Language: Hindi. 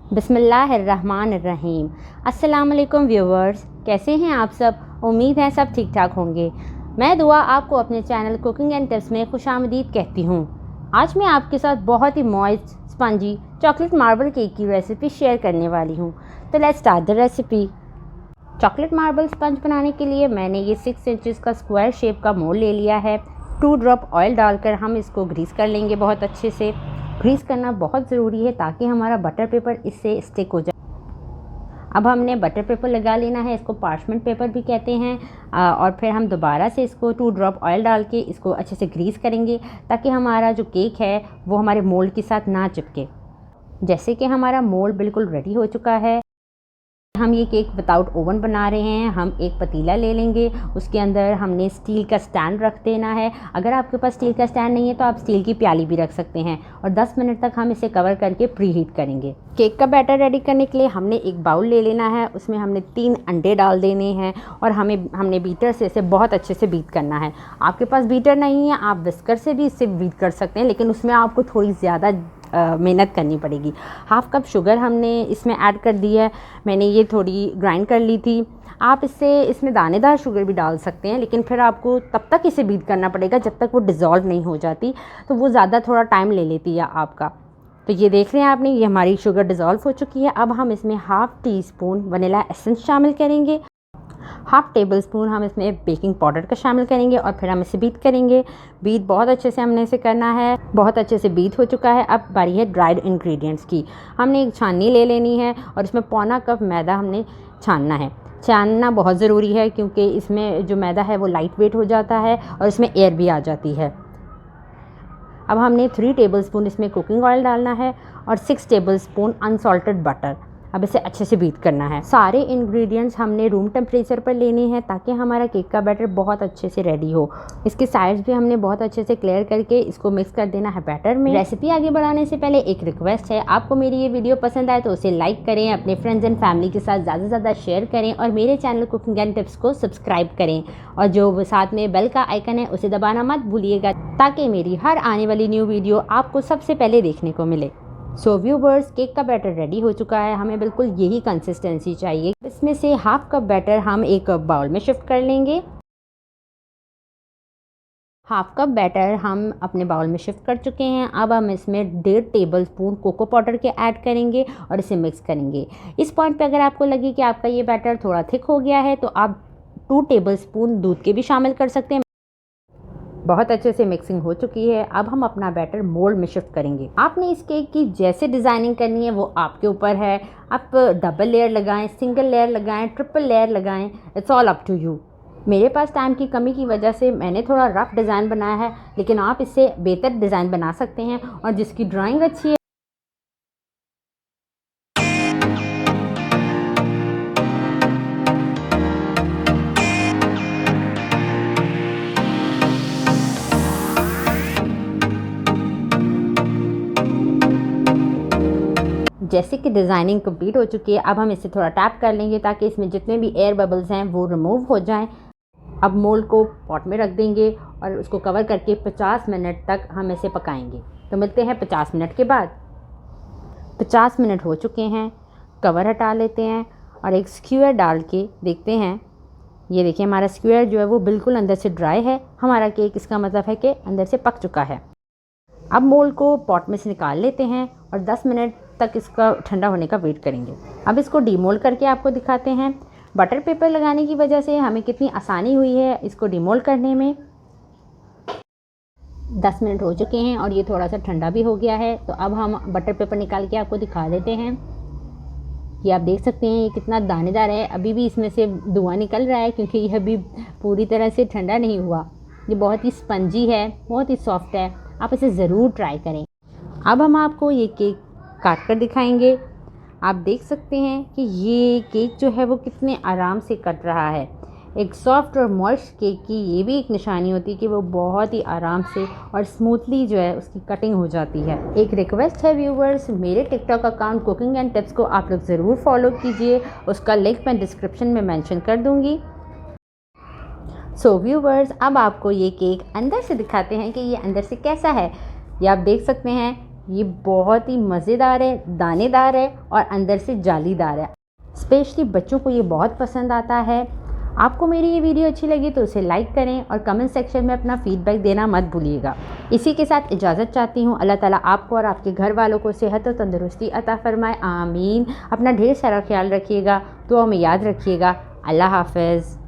बिस्मिल्लाहिर्रहमानिर्रहीम। अस्सलाम वालेकुम व्यूवर्स, कैसे हैं आप सब? उम्मीद है सब ठीक ठाक होंगे। मैं दुआ आपको अपने चैनल कुकिंग एंड टिप्स में खुशामदीद कहती हूँ। आज मैं आपके साथ बहुत ही moist spongy chocolate marble cake की रेसिपी शेयर करने वाली हूँ। तो let's start the recipe. Chocolate marble sponge बनाने के लिए मैंने ये 6 इंचज़ का स्क्वायर शेप का मोल्ड ले लिया है। 2 ड्रॉप ऑयल डालकर हम इसको ग्रीस कर लेंगे बहुत अच्छे से। ग्रीस करना बहुत ज़रूरी है ताकि हमारा बटर पेपर इससे स्टिक हो जाए। अब हमने बटर पेपर लगा लेना है, इसको पार्चमेंट पेपर भी कहते हैं। और फिर हम दोबारा से इसको 2 ड्रॉप ऑयल डाल के इसको अच्छे से ग्रीस करेंगे ताकि हमारा जो केक है वो हमारे मोल्ड के साथ ना चिपके। जैसे कि हमारा मोल्ड बिल्कुल रेडी हो चुका है, हम ये केक विदाउट ओवन बना रहे हैं। हम एक पतीला ले लेंगे, उसके अंदर हमने स्टील का स्टैंड रख देना है। अगर आपके पास स्टील का स्टैंड नहीं है तो आप स्टील की प्याली भी रख सकते हैं। और 10 मिनट तक हम इसे कवर करके प्री हीट करेंगे। केक का बैटर रेडी करने के लिए हमने एक बाउल ले लेना है, उसमें हमने 3 अंडे डाल देने हैं और हमने बीटर से इसे बहुत अच्छे से बीट करना है। आपके पास बीटर नहीं है, आप विस्कर से भी इससे बीट कर सकते हैं, लेकिन उसमें आपको थोड़ी ज़्यादा मेहनत करनी पड़ेगी। हाफ़ कप शुगर हमने इसमें ऐड कर दी है। मैंने ये थोड़ी ग्राइंड कर ली थी। आप इसमें दानेदार शुगर भी डाल सकते हैं, लेकिन फिर आपको तब तक इसे बीट करना पड़ेगा जब तक वो डिज़ोल्व नहीं हो जाती, तो वो ज़्यादा थोड़ा टाइम ले लेती है आपका। तो ये देख रहे हैं आपने, ये हमारी शुगर डिज़ोल्व हो चुकी है। अब हम इसमें half tea spoon vanilla essence शामिल करेंगे। हाफ़ टेबल स्पून हम इसमें बेकिंग पाउडर का शामिल करेंगे और फिर हम इसे बीट करेंगे। बीट बहुत अच्छे से हमने इसे करना है। बहुत अच्छे से बीट हो चुका है। अब बारी है ड्राइड इंग्रेडिएंट्स की। हमने एक छाननी ले लेनी है और इसमें पौना कप मैदा हमने छानना है। छानना बहुत ज़रूरी है क्योंकि इसमें जो मैदा है वो लाइट वेट हो जाता है और इसमें एयर भी आ जाती है। अब हमने 3 टेबल स्पून इसमें कुकिंग ऑयल डालना है और 6 टेबल स्पून अनसॉल्टेड बटर। अब इसे अच्छे से बीट करना है। सारे इंग्रेडिएंट्स हमने रूम टेम्परेचर पर लेने हैं ताकि हमारा केक का बैटर बहुत अच्छे से रेडी हो। इसके साइड्स भी हमने बहुत अच्छे से क्लियर करके इसको मिक्स कर देना है बैटर में। रेसिपी आगे बढ़ाने से पहले एक रिक्वेस्ट है, आपको मेरी ये वीडियो पसंद आए तो उसे लाइक करें, अपने फ्रेंड्स एंड फैमिली के साथ ज़्यादा से ज़्यादा शेयर करें और मेरे चैनल कुकिंग एंड टिप्स को सब्सक्राइब करें। और जो साथ में बेल का आइकन है उसे दबाना मत भूलिएगा ताकि मेरी हर आने वाली न्यू वीडियो आपको सबसे पहले देखने को मिले। सो व्यूवर्स, केक का बैटर रेडी हो चुका है। हमें बिल्कुल यही कंसिस्टेंसी चाहिए। इसमें से हाफ़ कप बैटर हम एक बाउल में शिफ्ट कर लेंगे। हाफ़ कप बैटर हम अपने बाउल में शिफ्ट कर चुके हैं। अब हम इसमें 1.5 टेबल स्पून कोको पाउडर के ऐड करेंगे और इसे मिक्स करेंगे। इस पॉइंट पे अगर आपको लगे कि आपका ये बैटर थोड़ा थिक हो गया है तो आप 2 टेबल स्पून दूध के भी शामिल कर सकते हैं। बहुत अच्छे से मिक्सिंग हो चुकी है। अब हम अपना बैटर मोल्ड में शिफ्ट करेंगे। आपने इस केक की जैसे डिज़ाइनिंग करनी है वो आपके ऊपर है। आप डबल लेयर लगाएं, सिंगल लेयर लगाएं, ट्रिपल लेयर लगाएं, it's all up to you. मेरे पास टाइम की कमी की वजह से मैंने थोड़ा रफ डिज़ाइन बनाया है, लेकिन आप इससे बेहतर डिज़ाइन बना सकते हैं। और जिसकी ड्राइंग अच्छी है जैसे कि डिज़ाइनिंग कंप्लीट हो चुकी है, अब हम इसे थोड़ा टैप कर लेंगे ताकि इसमें जितने भी एयर बबल्स हैं वो रिमूव हो जाएं। अब मोल्ड को पॉट में रख देंगे और उसको कवर करके 50 मिनट तक हम इसे पकाएंगे। तो मिलते हैं 50 मिनट के बाद। 50 मिनट हो चुके हैं। कवर हटा लेते हैं और एक स्क्यूअर डाल के देखते हैं। ये देखिए, हमारा स्क्यूअर जो है वो बिल्कुल अंदर से ड्राई है। हमारा केक इसका मतलब है कि अंदर से पक चुका है। अब मोल्ड को पॉट में से निकाल लेते हैं और 10 मिनट तक इसका ठंडा होने का वेट करेंगे। अब इसको डीमोल्ड करके आपको दिखाते हैं। बटर पेपर लगाने की वजह से हमें कितनी आसानी हुई है इसको डीमोल्ड करने में। 10 मिनट हो चुके हैं और ये थोड़ा सा ठंडा भी हो गया है। तो अब हम बटर पेपर निकाल के आपको दिखा देते हैं। ये आप देख सकते हैं ये कितना दानेदार है। अभी भी इसमें से धुआं निकल रहा है क्योंकि यह अभी पूरी तरह से ठंडा नहीं हुआ। ये बहुत ही स्पंजी है, बहुत ही सॉफ्ट है। आप इसे ज़रूर ट्राई करें। अब हम आपको ये केक काट कर दिखाएंगे। आप देख सकते हैं कि ये केक जो है वो कितने आराम से कट रहा है। एक सॉफ्ट और मॉइस्ट केक की ये भी एक निशानी होती है कि वो बहुत ही आराम से और स्मूथली जो है उसकी कटिंग हो जाती है। एक रिक्वेस्ट है व्यूवर्स, मेरे TikTok account cooking and tips को आप लोग ज़रूर फॉलो कीजिए। उसका लिंक मैं डिस्क्रिप्शन में मेंशन कर दूँगी। सो व्यूवर्स, अब आपको ये केक अंदर से दिखाते हैं कि ये अंदर से कैसा है। ये आप देख सकते हैं ये बहुत ही मज़ेदार है, दानेदार है और अंदर से जालीदार है। स्पेशली बच्चों को ये बहुत पसंद आता है। आपको मेरी ये वीडियो अच्छी लगी तो उसे लाइक करें और कमेंट सेक्शन में अपना फीडबैक देना मत भूलिएगा। इसी के साथ इजाज़त चाहती हूँ। अल्लाह ताला आपको और आपके घर वालों को सेहत और तंदुरुस्ती अता फ़रमाए, आमीन। अपना ढेर सारा ख्याल रखिएगा, दुआ में याद रखिएगा। अल्लाह हाफ़िज़।